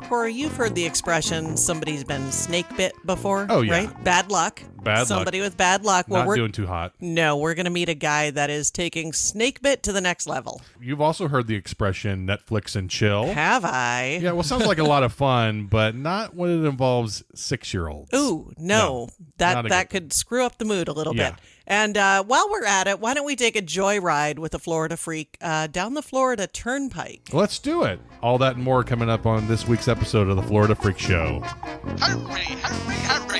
Cory, you've heard the expression, somebody's been snake bit before. Oh, yeah. Right? Bad luck. Somebody with bad luck. Well, not doing too hot. No, we're going to meet a guy that is taking snake bit to the next level. You've also heard the expression Netflix and chill. Have I? Yeah, well, sounds like a lot of fun, but not when it involves 6-year-olds. Ooh, no. That could screw up the mood a little bit. And while we're at it, why don't we take a joyride with a Florida freak down the Florida Turnpike? Let's do it. All that and more coming up on this week's episode of the Florida Freak Show. Hurry, hurry, hurry!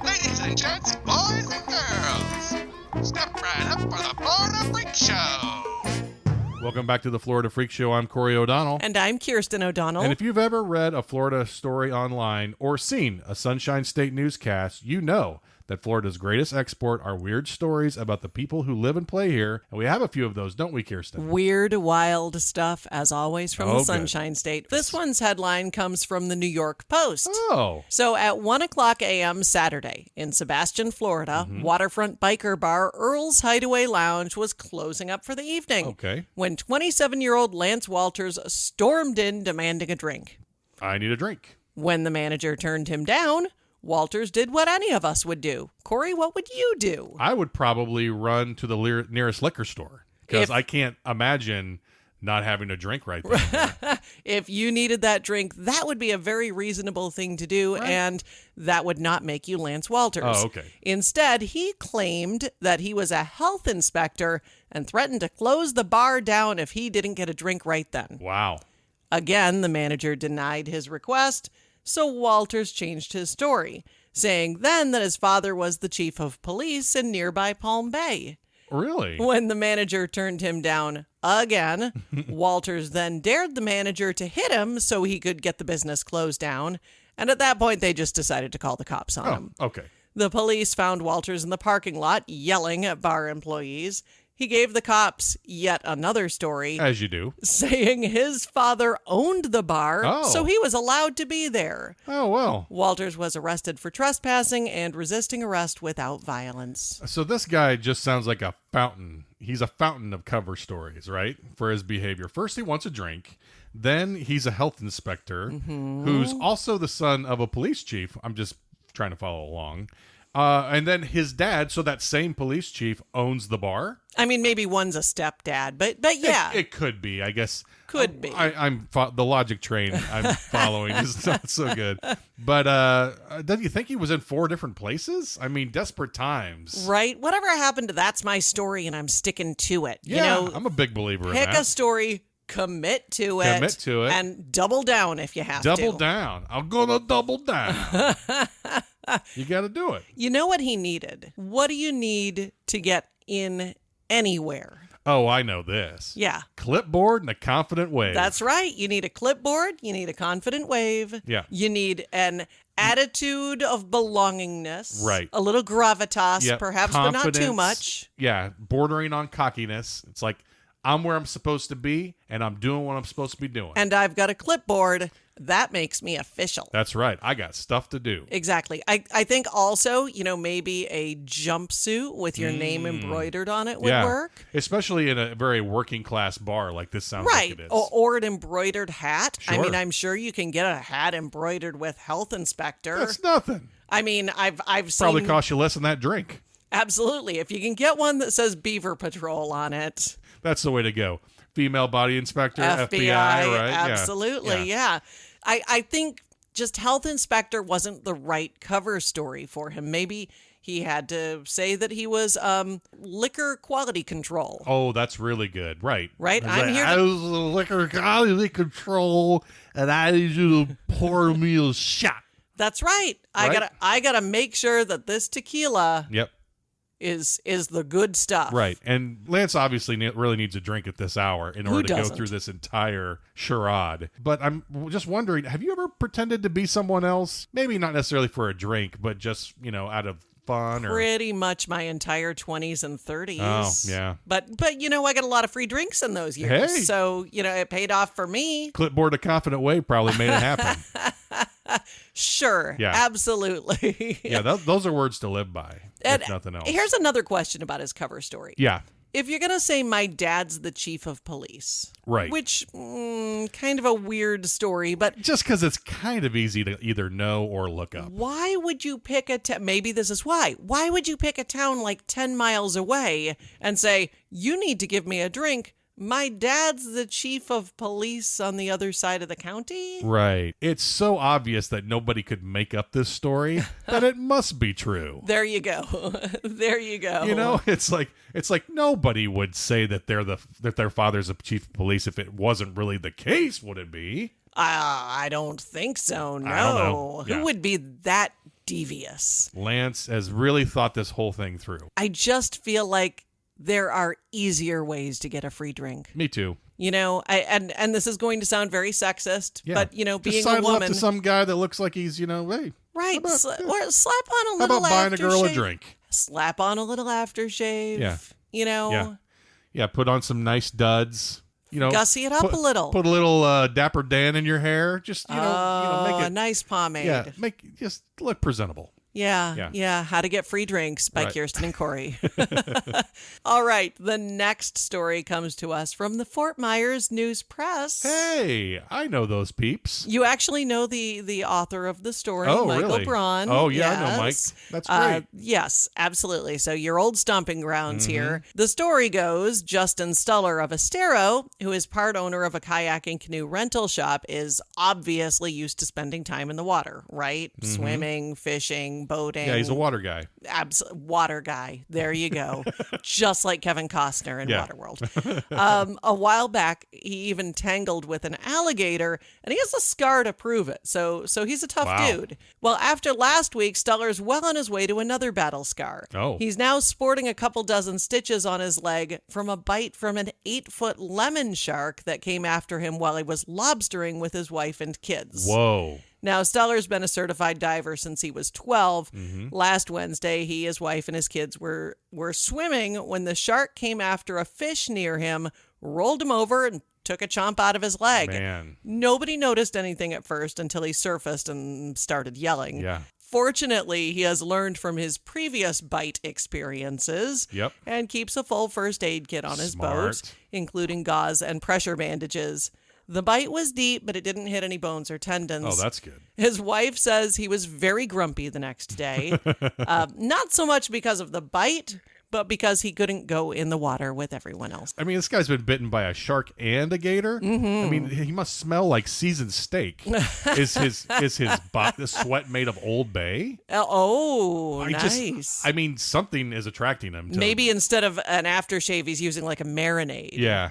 Ladies and gents, boys and girls, step right up for the Florida Freak Show! Welcome back to the Florida Freak Show. I'm Cory O'Donnell. And I'm Kirsten O'Donnell. And if you've ever read a Florida story online or seen a Sunshine State newscast, you know that Florida's greatest export are weird stories about the people who live and play here. And we have a few of those, don't we, Kirsten? Weird, wild stuff, as always, from the Sunshine Good. State. This one's headline comes from the New York Post. Oh. So at 1 o'clock a.m. Saturday in Sebastian, Florida, waterfront biker bar Earl's Hideaway Lounge was closing up for the evening. Okay. When 27-year-old Lance Walters stormed in demanding a drink. I need a drink. When the manager turned him down, Walters did what any of us would do. Cory, what would you do? I would probably run to the nearest liquor store because I can't imagine not having a drink right there. If you needed that drink, that would be a very reasonable thing to do, and that would not make you Lance Walters. Oh, okay. Instead, he claimed that he was a health inspector and threatened to close the bar down if he didn't get a drink right then. Wow. Again, the manager denied his request, so Walters changed his story, saying then that his father was the chief of police in nearby Palm Bay. Really? When the manager turned him down again, Walters then dared the manager to hit him so he could get the business closed down. And at that point, they just decided to call the cops on him. Okay. The police found Walters in the parking lot yelling at bar employees. He gave the cops yet another story. As you do. Saying his father owned the bar, so he was allowed to be there. Oh, well. Walters was arrested for trespassing and resisting arrest without violence. So this guy just sounds like a fountain. He's a fountain of cover stories, right? For his behavior. First, he wants a drink. Then he's a health inspector who's also the son of a police chief. I'm just trying to follow along. And then his dad, so that same police chief, owns the bar. I mean, maybe one's a stepdad, but yeah. It could be, I guess. Could be. The logic train I'm following is not so good. But don't you think he was in 4 different places? I mean, desperate times. Right? Whatever happened to that's my story and I'm sticking to it. Yeah, you know, I'm a big believer in that. Pick a story, commit to it. Commit to it. And double down if you have to. Double down. I'm going to double down. You got to do it. You know what he needed? What do you need to get in anywhere? Oh, I know this. Yeah. Clipboard and a confident wave. That's right. You need a clipboard. You need a confident wave. Yeah. You need an attitude of belongingness. Right. A little gravitas, perhaps, but not too much. Yeah. Bordering on cockiness. It's like, I'm where I'm supposed to be, and I'm doing what I'm supposed to be doing. And I've got a clipboard. That makes me official. That's right. I got stuff to do. Exactly. I think also, maybe a jumpsuit with your name embroidered on it would work. Especially in a very working class bar like this sounds like it is. Or an embroidered hat. Sure. I mean, I'm sure you can get a hat embroidered with health inspector. That's nothing. I mean, I've seen... Probably cost you less than that drink. Absolutely. If you can get one that says Beaver Patrol on it. That's the way to go. Female body inspector, FBI, right? Absolutely, yeah. I think just health inspector wasn't the right cover story for him. Maybe he had to say that he was liquor quality control. Oh, that's really good. Right. Right? I was liquor quality control, and I need you to pour me a shot. That's right. I gotta make sure that this tequila is the good stuff. Right. And Lance obviously really needs a drink at this hour in order to go through this entire charade. But I'm just wondering, have you ever pretended to be someone else? Maybe not necessarily for a drink, but just, out of fun? Pretty much my entire 20s and 30s. Oh, yeah. But I got a lot of free drinks in those years. Hey. So, it paid off for me. Clipboard a confident way probably made it happen. Sure. Yeah. Absolutely. Yeah, those are words to live by, if nothing else. Here's another question about his cover story. Yeah. if you're going to say my dad's the chief of police, Right. which kind of a weird story, but Just because it's kind of easy to either know or look up. why would you pick maybe this is why. Why would you pick a town like 10 miles away and say, you need to give me a drink? My dad's the chief of police on the other side of the county? Right. It's so obvious that nobody could make up this story that it must be true. There you go. There you go. You know, it's like nobody would say that that their father's a chief of police if it wasn't really the case, would it be? I don't think so, no. I don't know. Yeah. Who would be that devious? Lance has really thought this whole thing through. I just feel like there are easier ways to get a free drink. Me too. You know, and this is going to sound very sexist, Yeah. but, you know, Just being sidle a woman. up to some guy that looks like he's, hey, Right. How about- Or slap on a how little about buying a girl a aftershave. drink? Slap on a little aftershave. Yeah. You know, Yeah. Yeah, put on some nice duds. gussy it up a little. Put a little Dapper Dan in your hair. Just, make it. Nice pomade. Yeah, just look presentable. Yeah. How to Get Free Drinks by Right. Kirsten and Cory. All right. The next story comes to us from the Fort Myers News Press. Hey, I know those peeps. You actually know the author of the story, Oh, Michael really? Braun. Oh, yeah, I know Mike. Yes. That's great. Yes, absolutely. So your old stomping grounds Mm-hmm. here. The story goes, Justin Stuller of Estero, who is part owner of a kayak and canoe rental shop, is obviously used to spending time in the water, right? Swimming, fishing, boating. Yeah, he's a water guy. Water guy. There you go. Just like Kevin Costner in Yeah. Waterworld. A while back, he even tangled with an alligator, and he has a scar to prove it. So he's a tough Wow. dude. Well, after last week, Stuller's well on his way to another battle scar. Oh. He's now sporting a couple dozen stitches on his leg from a bite from an 8-foot lemon shark that came after him while he was lobstering with his wife and kids. Whoa. Now, Stuller's been a certified diver since he was 12. Last Wednesday, he, his wife, and his kids were swimming when the shark came after a fish near him, rolled him over, and took a chomp out of his leg. Man. Nobody noticed anything at first until he surfaced and started yelling. Yeah. Fortunately, he has learned from his previous bite experiences Yep. and keeps a full first aid kit on his boat, Smart. including gauze and pressure bandages. The bite was deep, but it didn't hit any bones or tendons. Oh, that's good. His wife says he was very grumpy the next day. Not so much because of the bite, but because he couldn't go in the water with everyone else. I mean, this guy's been bitten by a shark and a gator. I mean, he must smell like seasoned steak. Is his the sweat made of Old Bay? Oh, I nice. I mean, something is attracting him. Maybe instead of an aftershave, he's using like a marinade. Yeah.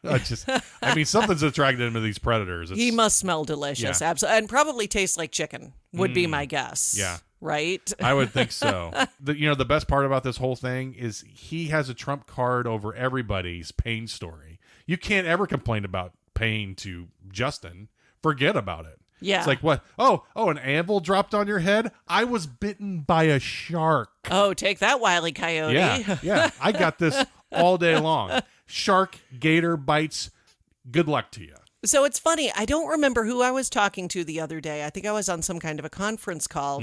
I mean, something's attracting him to these predators. He must smell delicious. Yeah. Absolutely. And probably tastes like chicken, would be my guess. Yeah. Right? I would think so. The best part about this whole thing is he has a trump card over everybody's pain story. You can't ever complain about pain to Justin. Forget about it. Yeah. It's like, what? Oh, an anvil dropped on your head? I was bitten by a shark. Oh, take that, Wile E. Coyote. Yeah. I got this all day long. Shark, gator bites. Good luck to you. So it's funny. I don't remember who I was talking to the other day. I think I was on some kind of a conference call.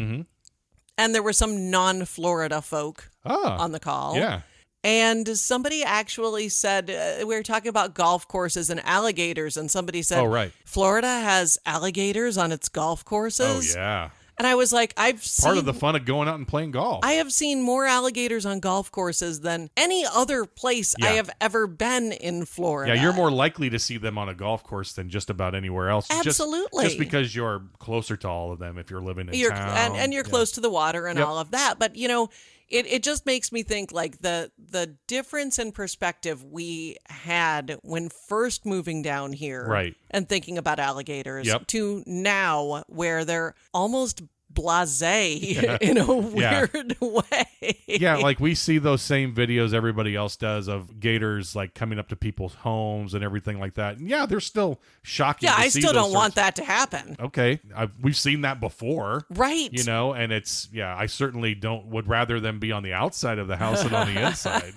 And there were some non-Florida folk on the call. Yeah. And somebody actually said, we were talking about golf courses and alligators, and somebody said, Oh, right. Florida has alligators on its golf courses. Oh, yeah. And I was like, I've seen... Part of the fun of going out and playing golf. I have seen more alligators on golf courses than any other place I Yeah. have ever been in Florida. Yeah, you're more likely to see them on a golf course than just about anywhere else. Absolutely. Just because you're closer to all of them if you're living in You're, town. and you're close to the water and Yep. all of that. But, it just makes me think like the difference in perspective we had when first moving down here Right. and thinking about alligators Yep. to now where they're almost blasé in a weird way. Yeah, like we see those same videos everybody else does of gators like coming up to people's homes and everything like that. And yeah, they're still shocking. Yeah, to I see still those don't want that to happen. Okay, we've seen that before. Right. And I certainly would rather them be on the outside of the house than on the inside.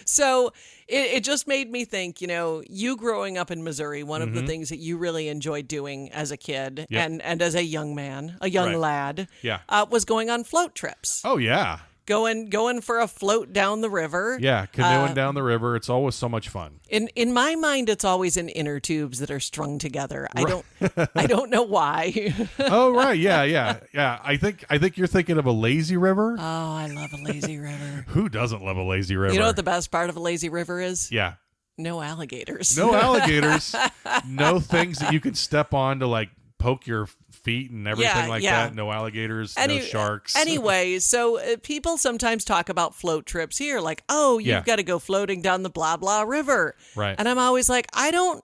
So it just made me think, you growing up in Missouri, one of the things that you really enjoyed doing as a kid Yep. and as a young man, a young Right. lad, Yeah. was going on float trips. Oh, yeah. going for a float down the river. Yeah, canoeing down the river. It's always so much fun. In my mind, it's always in inner tubes that are strung together. I don't know why. Oh, right. Yeah. I think you're thinking of a lazy river. Oh, I love a lazy river. Who doesn't love a lazy river? You know what the best part of a lazy river is? Yeah. No alligators. No alligators. No things that you can step on to like poke your feet and everything that. No alligators, no sharks. Anyway, so people sometimes talk about float trips here, like, oh, you've got to go floating down the blah blah river. Right. And I'm always like, I don't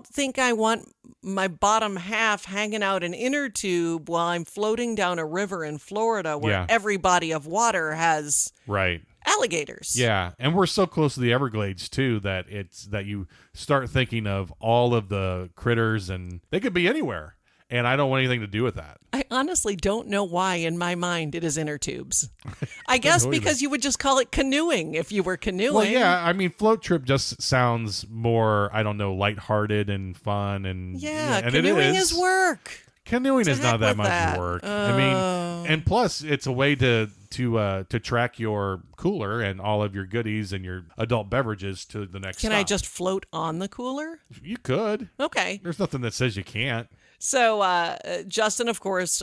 think I want my bottom half hanging out an inner tube while I'm floating down a river in Florida where every body of water has alligators. Yeah, and we're so close to the Everglades too that you start thinking of all of the critters, and they could be anywhere. And I don't want anything to do with that. I honestly don't know why in my mind it is inner tubes. I guess because you would just call it canoeing if you were canoeing. Well, yeah, I mean, float trip just sounds more, I don't know, lighthearted and fun. And and canoeing is work. Canoeing is not that much work. I mean, and plus it's a way to track your cooler and all of your goodies and your adult beverages to the next stop. Can I just float on the cooler? You could. Okay. There's nothing that says you can't. So Justin, of course,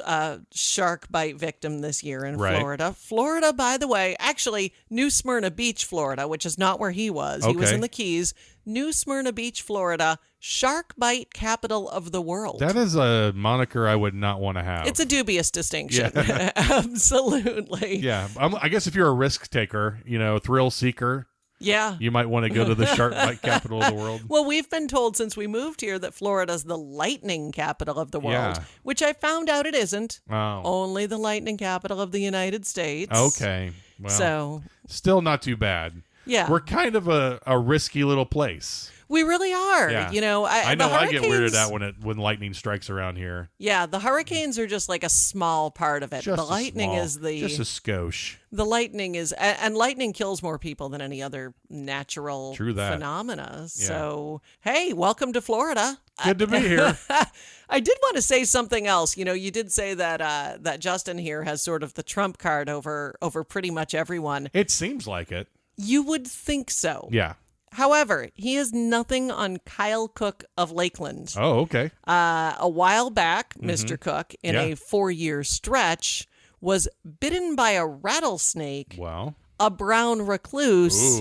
shark bite victim this year in Florida. Florida, by the way, actually, New Smyrna Beach, Florida, which is not where he was. He was in the Keys. New Smyrna Beach, Florida, shark bite capital of the world. That is a moniker I would not want to have. It's a dubious distinction. Yeah. Absolutely. Yeah. I guess if you're a risk taker, thrill seeker. Yeah. You might want to go to the shark bite capital of the world. Well, we've been told since we moved here that Florida's the lightning capital of the world, which I found out it isn't. Oh. Only the lightning capital of the United States. Okay. Well, so still not too bad. Yeah. We're kind of a risky little place. We really are. Yeah. I know I get weirded out when lightning strikes around here. Yeah, the hurricanes are just like a small part of it. Just the lightning is just a skosh. The lightning is, and lightning kills more people than any other natural phenomena. So, hey, welcome to Florida. Good to be here. I did want to say something else. You did say that that Justin here has sort of the trump card over pretty much everyone. It seems like it. You would think so. Yeah. However, he has nothing on Kyle Cook of Lakeland. Oh, okay. A while back, Mr. Cook, in a 4-year stretch, was bitten by a rattlesnake, a brown recluse,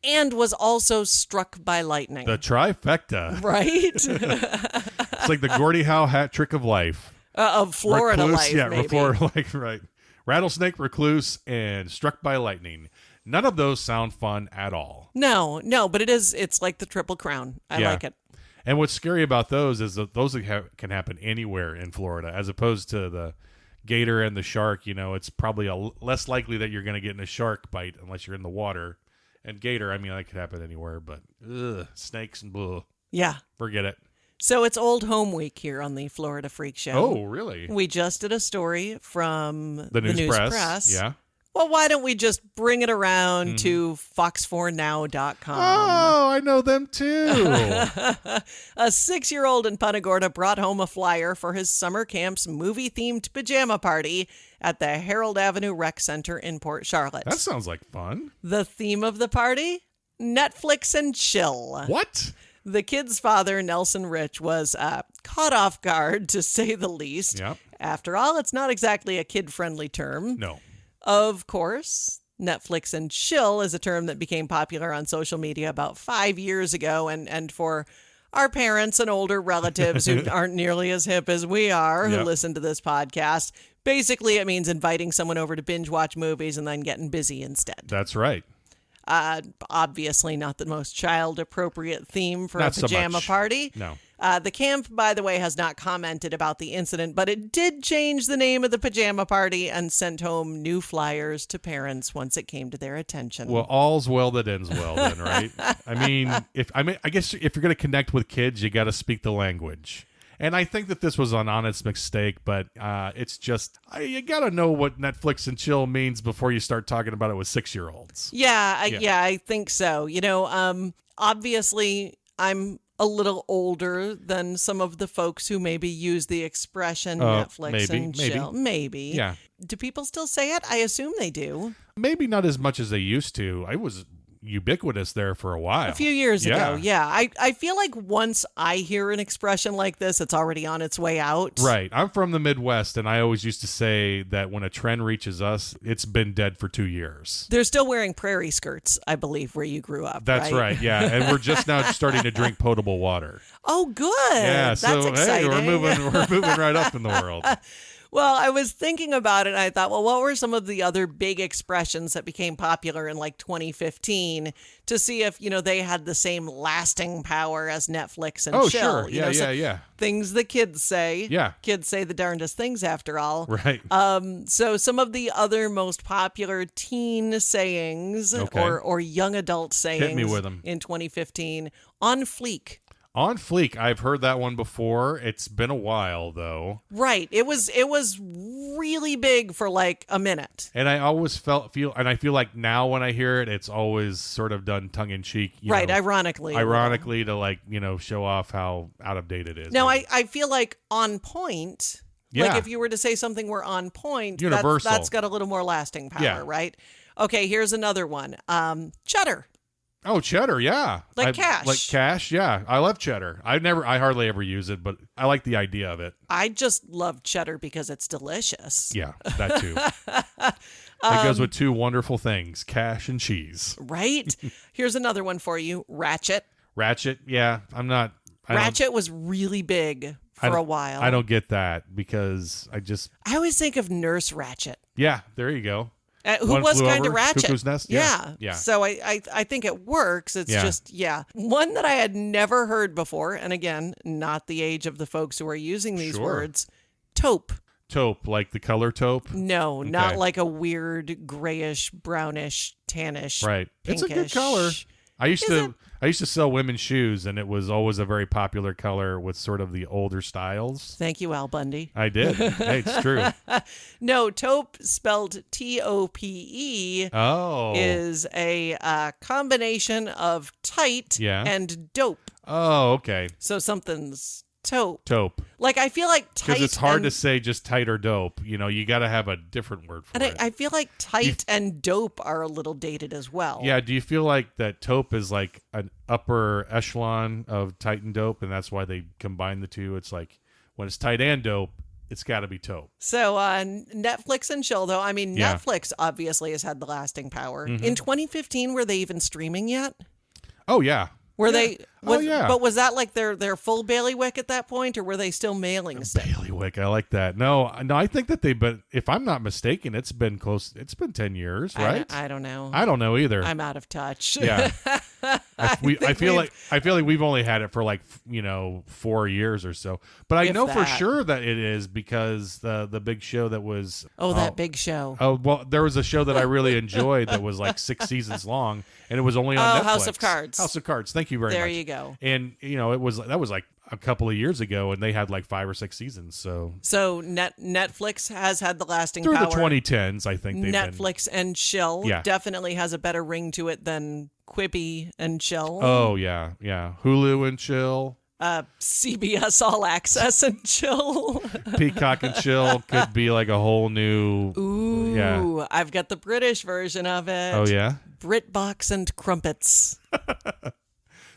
and was also struck by lightning. The trifecta. Right? It's like the Gordie Howe hat trick of life. Of Florida recluse, life, maybe. Florida life, right. Rattlesnake, recluse, and struck by lightning. None of those sound fun at all. No, but it's like the Triple Crown. I like it. And what's scary about those is that those can happen anywhere in Florida, as opposed to the gator and the shark. It's probably less likely that you're going to get in a shark bite unless you're in the water. And gator, I mean, that could happen anywhere, but snakes and blah. Yeah. Forget it. So it's Old Home Week here on the Florida Freak Show. Oh, really? We just did a story from the news press. Yeah. Well, why don't we just bring it around to fox4now.com? Oh, I know them too. A 6-year-old in Punta Gorda brought home a flyer for his summer camp's movie-themed pajama party at the Herald Avenue Rec Center in Port Charlotte. That sounds like fun. The theme of the party? Netflix and chill. What? The kid's father, Nelson Rich, was caught off guard, to say the least. Yep. After all, it's not exactly a kid-friendly term. No. Of course, Netflix and chill is a term that became popular on social media about 5 years ago. And for our parents and older relatives who aren't nearly as hip as we are, who listen to this podcast, basically it means inviting someone over to binge watch movies and then getting busy instead. That's right. Obviously not the most child-appropriate theme for not a pajama so party. No. The camp, by the way, has not commented about the incident, but it did change the name of the pajama party and sent home new flyers to parents once it came to their attention. Well, all's well that ends well, then, right? I guess if you're going to connect with kids, you got to speak the language. And I think that this was an honest mistake, but it's just, you got to know what Netflix and chill means before you start talking about it with 6-year-olds. Yeah, I think so. Obviously, I'm a little older than some of the folks who maybe use the expression Netflix and chill. Maybe. Yeah. Do people still say it? I assume they do. Maybe not as much as they used to. I was ubiquitous there for a while. A few years ago, yeah. I feel like once I hear an expression like this, it's already on its way out. Right. I'm from the Midwest, and I always used to say that when a trend reaches us, it's been dead for 2 years. They're still wearing prairie skirts, I believe, where you grew up. That's right, yeah. And we're just now starting to drink potable water. Oh, good. Yeah, That's so exciting. hey, we're moving right up in the world. Well, I was thinking about it, and I thought, well, what were some of the other big expressions that became popular in like 2015 to see if, they had the same lasting power as Netflix and chill. Sure. Yeah. Things the kids say. Yeah. Kids say the darndest things after all. Right. So some of the other most popular teen sayings or young adult sayings Hit me with 'em. in 2015, on fleek. On fleek, I've heard that one before. It's been a while, though. Right. It was really big for like a minute. And I always feel like now when I hear it, it's always sort of done tongue in cheek. Right. Ironically to like, show off how out of date it is. Now, I feel like on point. Yeah. Like if you were to say something were on point, universal. That's got a little more lasting power, right? Okay, here's another one. Cheddar. Oh, cheddar, yeah. Cash. Like cash, yeah. I love cheddar. I hardly ever use it, but I like the idea of it. I just love cheddar because it's delicious. Yeah, that too. It goes with two wonderful things, cash and cheese. Right? Here's another one for you. Ratchet. Ratchet, yeah. Ratchet was really big for a while. I don't get that because I always think of Nurse Ratchet. Yeah, there you go. Who was kind of ratchet. Cuckoo's Nest? Yeah. So I think it works. It's just, One that I had never heard before, and again, not the age of the folks who are using these words, taupe. Taupe, like the color taupe? No, not like a weird grayish, brownish, tannish, right. pinkish. It's a good color. I used to sell women's shoes, and it was always a very popular color with sort of the older styles. Thank you, Al Bundy. I did. Hey, it's true. No, taupe, spelled T-O-P-E, is a combination of tight and dope. Oh, okay. So something's taupe. Taupe. Like, I feel like tight. Because it's hard to say just tight or dope. You got to have a different word for it. I feel like tight and dope are a little dated as well. Yeah. Do you feel like that taupe is like an upper echelon of tight and dope, and that's why they combine the two? It's like when it's tight and dope, it's got to be taupe. So Netflix and chill, though. I mean, Netflix obviously has had the lasting power. Mm-hmm. In 2015, were they even streaming yet? Oh, yeah. Were they? Yeah. But was that like their full bailiwick at that point, or were they still mailing stuff? Bailiwick, I like that. No, I think that but if I'm not mistaken, it's been 10 years, right? I don't know. I don't know either. I'm out of touch. Yeah. I feel like we've only had it for 4 years or so. But I know for sure that it is because the big show that was that big show. Oh, well, there was a show that I really enjoyed that was like 6 seasons long, and it was only on Netflix. House of Cards. House of Cards. Thank you very much. There you go. And that was like a couple of years ago, and they had like 5 or 6 seasons. So Netflix has had the lasting through power. the 2010s, I think. Netflix and chill definitely has a better ring to it than Quibi and chill. Oh yeah. Hulu and chill. CBS All Access and chill. Peacock and chill could be like a whole new. Ooh, yeah. I've got the British version of it. Oh yeah. BritBox and crumpets.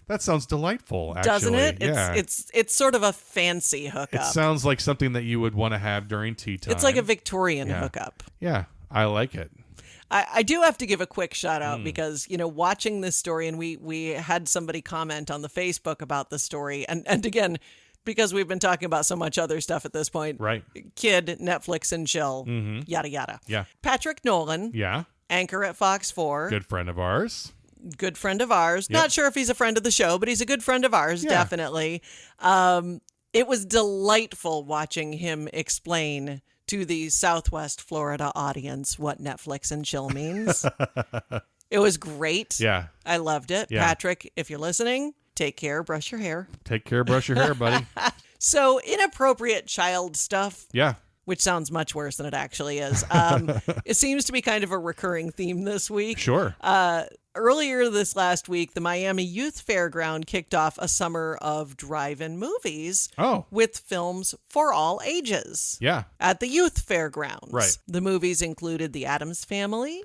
That sounds delightful, actually. Doesn't it? Yeah. It's sort of a fancy hookup. It sounds like something that you would want to have during tea time. It's like a Victorian hookup. Yeah, I like it. I do have to give a quick shout out because, watching this story, and we had somebody comment on the Facebook about the story. And again, because we've been talking about so much other stuff at this point. Right. Kid, Netflix and chill, yada, yada. Yeah. Patrick Nolan. Yeah. Anchor at Fox 4. Good friend of ours. Good friend of ours. Yep. Not sure if he's a friend of the show, but he's a good friend of ours, definitely. It was delightful watching him explain to the Southwest Florida audience what Netflix and chill means. It was great. Yeah. I loved it. Yeah. Patrick, if you're listening, take care, brush your hair. Take care, brush your hair, buddy. So, inappropriate child stuff. Yeah. which sounds much worse than it actually is. It seems to be kind of a recurring theme this week. Sure. Earlier this last week, the Miami Youth Fairground kicked off a summer of drive-in movies with films for all ages. Yeah. At the Youth Fairgrounds. Right. The movies included The Addams Family,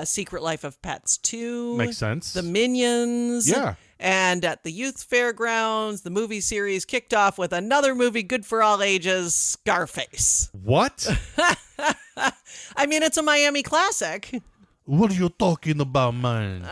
Secret Life of Pets 2. Makes sense. The Minions. Yeah. And at the Youth Fairgrounds, the movie series kicked off with another movie good for all ages, Scarface. What? I mean, it's a Miami classic. What are you talking about, man?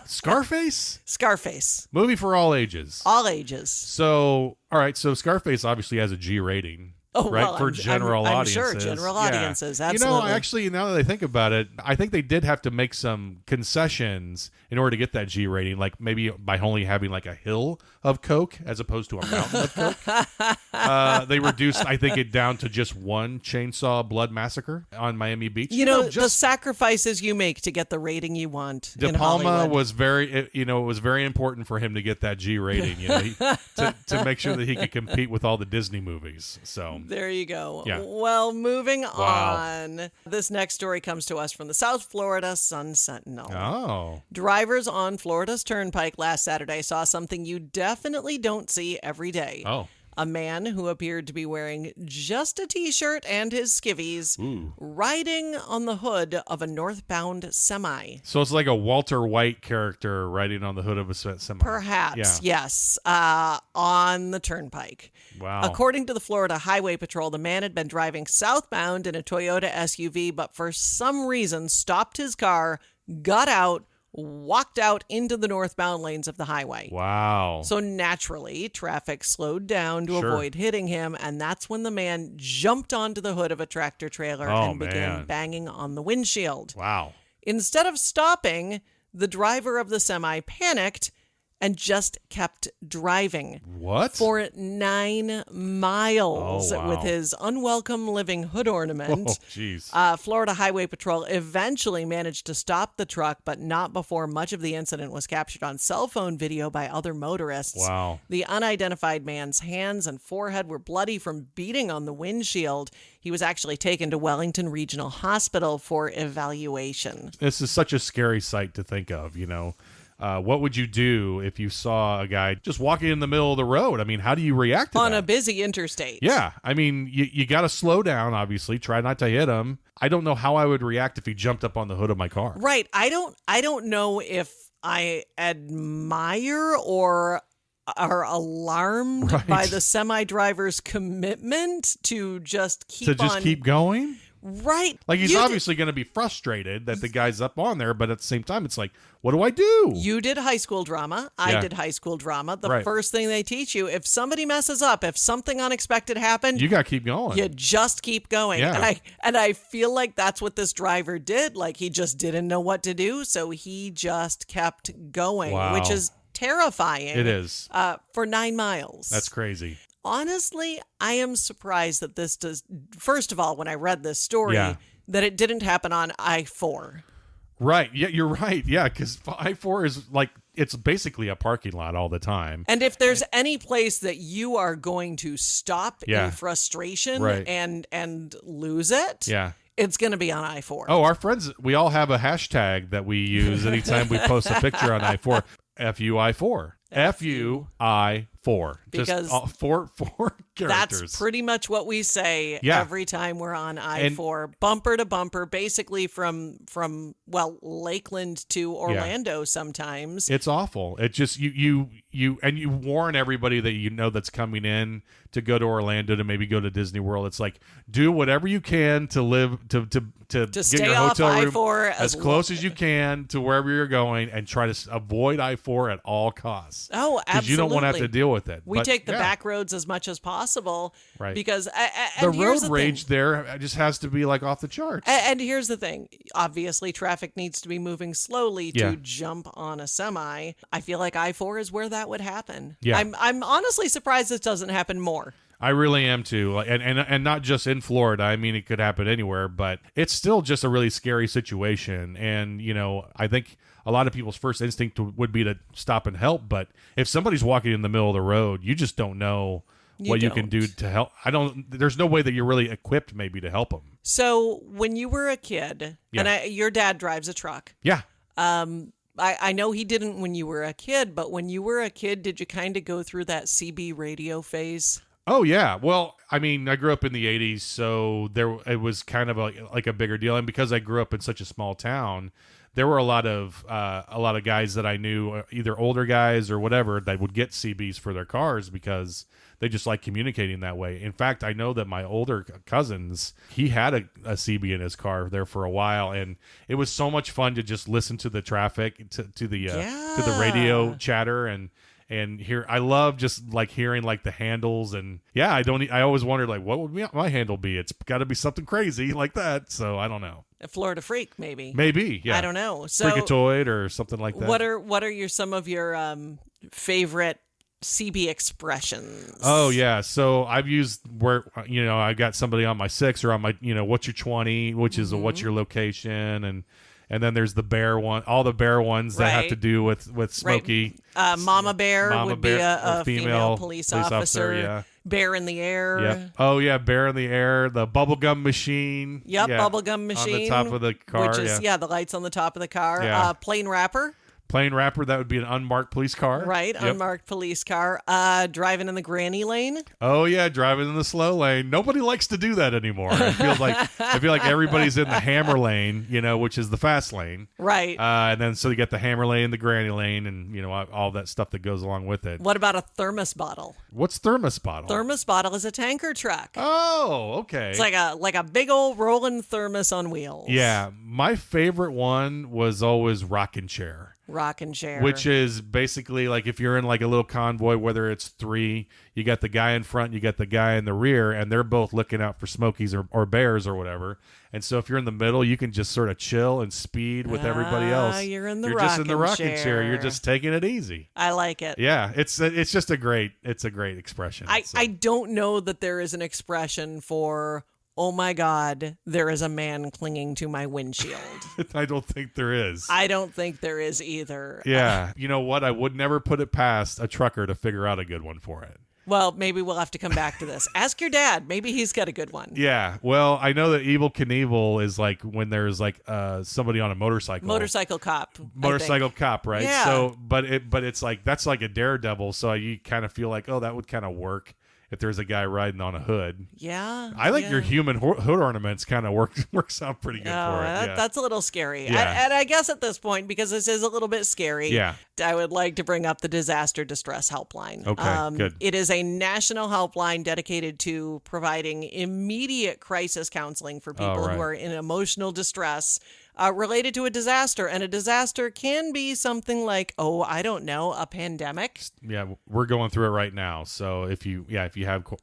Scarface? Scarface. Movie for all ages. All ages. So, all right, so Scarface obviously has a G rating. Oh, right, well, for general audiences. I'm sure, general audiences, You absolutely. know, actually, now that I think about it, I think they did have to make some concessions in order to get that G rating, like maybe by only having like a hill of Coke as opposed to a mountain of Coke. They reduced, I think, it down to just one chainsaw blood massacre on Miami Beach. You know, the sacrifices you make to get the rating you want De in Palma Hollywood. was it was very important for him to get that G rating, to make sure that he could compete with all the Disney movies. So there you go. Yeah. Well, moving on. This next story comes to us from the South Florida Sun Sentinel. Oh. Drivers on Florida's Turnpike last Saturday saw something you definitely don't see every day. Oh. A man who appeared to be wearing just a t-shirt and his skivvies riding on the hood of a northbound semi. So it's like a Walter White character riding on the hood of a semi. Perhaps, yes, on the Turnpike. Wow. According to the Florida Highway Patrol, the man had been driving southbound in a Toyota SUV, but for some reason stopped his car, got out, walked out into the northbound lanes of the highway. Wow. So naturally, traffic slowed down to avoid hitting him, and that's when the man jumped onto the hood of a tractor trailer and began banging on the windshield. Wow. Instead of stopping, the driver of the semi panicked and just kept driving. What? For 9 miles Oh, wow. with his unwelcome living hood ornament. Oh, jeez. Florida Highway Patrol eventually managed to stop the truck, but not before much of the incident was captured on cell phone video by other motorists. Wow. The unidentified man's hands and forehead were bloody from beating on the windshield. He was actually taken to Wellington Regional Hospital for evaluation. This is such a scary sight to think of, you know. What would you do if you saw a guy just walking in the middle of the road? I mean, how do you react to that? On a busy interstate. Yeah. I mean, you got to slow down, obviously. Try not to hit him. I don't know how I would react if he jumped up on the hood of my car. Right. I don't know if I admire or are alarmed by the semi-driver's commitment to just keep going? Right. Like, he's obviously going to be frustrated that the guy's up on there, but at the same time, it's like, what do I do? You did high school drama. I did high school drama. The first thing they teach you, if somebody messes up, if something unexpected happened, you got to keep going. You just keep going. Yeah. And I feel like that's what this driver did. Like, he just didn't know what to do, so he just kept going, which is terrifying. It is. For 9 miles. That's crazy. Honestly, I am surprised that this does. First of all, when I read this story, that it didn't happen on I-4. Right. Yeah, you're right. Yeah, because I-4 is like, it's basically a parking lot all the time. And if there's any place that you are going to stop in frustration and lose it, it's going to be on I-4. Oh, our friends, we all have a hashtag that we use anytime we post a picture on I-4. FUI4. FUI4. Because just four characters. That's pretty much what we say every time we're on I-4, bumper to bumper, basically from Lakeland to Orlando sometimes. It's awful. It just you warn everybody that you know that's coming in to go to Orlando, to maybe go to Disney World. It's like, do whatever you can to live to get stay your off hotel room I-4 as close as you can to wherever you're going, and try to avoid I-4 at all costs. Oh, absolutely. Because you don't want to have to deal with it. We take the back roads as much as possible, right? Because the road rage there just has to be like off the charts. And here's the thing: obviously, traffic needs to be moving slowly to jump on a semi. I feel like I-4 is where that would happen. Yeah. I'm honestly surprised this doesn't happen more. I really am too, and not just in Florida. I mean, it could happen anywhere, but it's still just a really scary situation. And I think a lot of people's first instinct would be to stop and help. But if somebody's walking in the middle of the road, you just don't know what you can do to help. There's no way that you're really equipped maybe to help them. So when you were a kid, Yeah. and your dad drives a truck. Yeah. I know he didn't when you were a kid, but when you were a kid, did you kind of go through that CB radio phase? Oh, yeah. Well, I mean, I grew up in the 80s, so it was kind of like a bigger deal. And because I grew up in such a small town, there were a lot of guys that I knew, either older guys or whatever, that would get CBs for their cars because they just like communicating that way. In fact, I know that my older cousins, he had a CB in his car there for a while, and it was so much fun to just listen to the traffic, to the radio chatter and hear. I love just like hearing like the handles, and I always wondered like what would my handle be. It's got to be something crazy like that. So I don't know. A Florida Freak, maybe. Maybe, yeah. I don't know. So Freakatoid or something like that. What are some of your favorite CB expressions? Oh yeah, so I've used where I got somebody on my 6 or on my what's your 20, which is a what's your location, and then there's the bear one, all the bear ones that have to do with Smokey. Right. Mama Bear would be a female police officer. Yeah. Bear in the air. Yep. Oh yeah, bear in the air. The bubblegum machine. Yep, yeah. bubblegum machine. On the top of the car. Which is the lights on the top of the car. Yeah. Plane rapper. Plane rapper, that would be an unmarked police car. Right, yep. Unmarked police car. Driving in the granny lane. Oh yeah, driving in the slow lane. Nobody likes to do that anymore. I feel like everybody's in the hammer lane, which is the fast lane. Right. And then so you get the hammer lane, the granny lane, and all that stuff that goes along with it. What about a thermos bottle? What's thermos bottle? Thermos bottle is a tanker truck. Oh, okay. It's like a big old rolling thermos on wheels. Yeah, my favorite one was always rocking chair. Rocking chair. Which is basically like if you're in like a little convoy, whether it's 3, you got the guy in front, you got the guy in the rear, and they're both looking out for smokies or bears or whatever. And so if you're in the middle, you can just sort of chill and speed with everybody else. You're just in the rocking chair. You're just taking it easy. I like it. Yeah, it's just a great expression. I don't know that there is an expression for, oh my God, there is a man clinging to my windshield. I don't think there is. I don't think there is either. Yeah. You know what? I would never put it past a trucker to figure out a good one for it. Well, maybe we'll have to come back to this. Ask your dad. Maybe he's got a good one. Yeah. Well, I know that Evel Knievel is like when there's like somebody on a motorcycle. Motorcycle cop. Motorcycle cop, right? Yeah. So, but it's like that's like a daredevil. So you kind of feel like, oh, that would kind of work if there's a guy riding on a hood. Yeah. I like your human hood ornaments kind of works out pretty good for it. Yeah. That's a little scary. Yeah. And I guess at this point, because this is a little bit scary, I would like to bring up the Disaster Distress Helpline. Okay, good. It is a national helpline dedicated to providing immediate crisis counseling for people who are in emotional distress related to a disaster. And a disaster can be something like, I don't know, a pandemic. Yeah, we're going through it right now. So if you have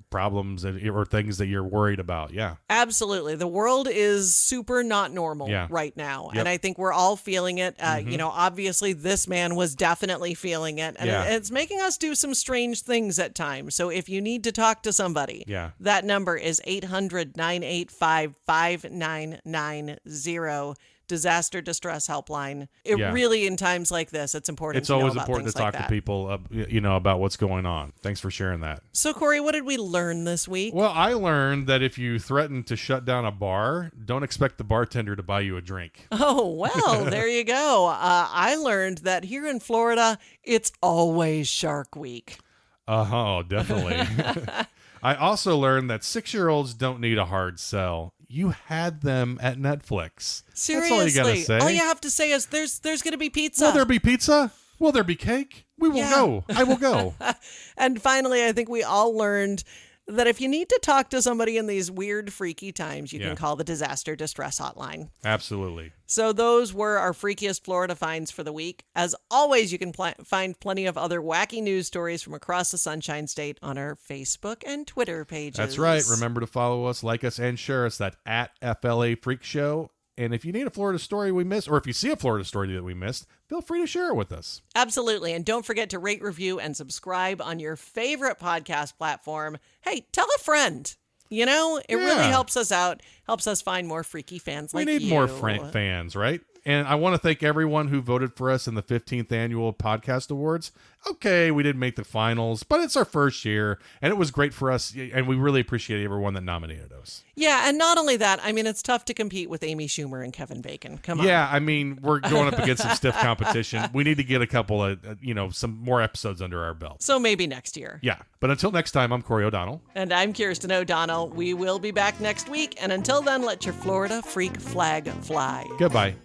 problems or things that you're worried about, Absolutely. The world is super not normal right now. Yep. And I think we're all feeling it. Obviously this man was definitely feeling it. And it's making us do some strange things at times. So if you need to talk to somebody, that number is 800-985-5990. Disaster Distress Helpline. It really, in times like this, it's important. It's always important to talk to people, about what's going on. Thanks for sharing that. So, Corey, what did we learn this week? Well, I learned that if you threaten to shut down a bar, don't expect the bartender to buy you a drink. Oh, well, there you go. I learned that here in Florida, it's always Shark Week. Oh, definitely. I also learned that 6-year-olds don't need a hard sell. You had them at Netflix. Seriously. That's all you gotta say. All you have to say is there's going to be pizza. Will there be pizza? Will there be cake? We will go. I will go. And finally, I think we all learned that if you need to talk to somebody in these weird, freaky times, you can call the Disaster Distress Hotline. Absolutely. So those were our freakiest Florida finds for the week. As always, you can find plenty of other wacky news stories from across the Sunshine State on our Facebook and Twitter pages. That's right. Remember to follow us, like us, and share us. That @FLA Freak Show. And if you need a Florida story we missed, or if you see a Florida story that we missed, feel free to share it with us. Absolutely. And don't forget to rate, review, and subscribe on your favorite podcast platform. Hey, tell a friend. It really helps us out, helps us find more freaky fans like you. We need more fans, right? And I want to thank everyone who voted for us in the 15th Annual Podcast Awards. Okay, we didn't make the finals, but it's our first year, and it was great for us, and we really appreciate everyone that nominated us. Yeah, and not only that, I mean, it's tough to compete with Amy Schumer and Kevin Bacon. Come on. Yeah, I mean, we're going up against some stiff competition. We need to get a couple of, some more episodes under our belt. So maybe next year. Yeah, but until next time, I'm Cory O'Donnell. And I'm Kirsten O'Donnell. We will be back next week, and until then, let your Florida freak flag fly. Goodbye.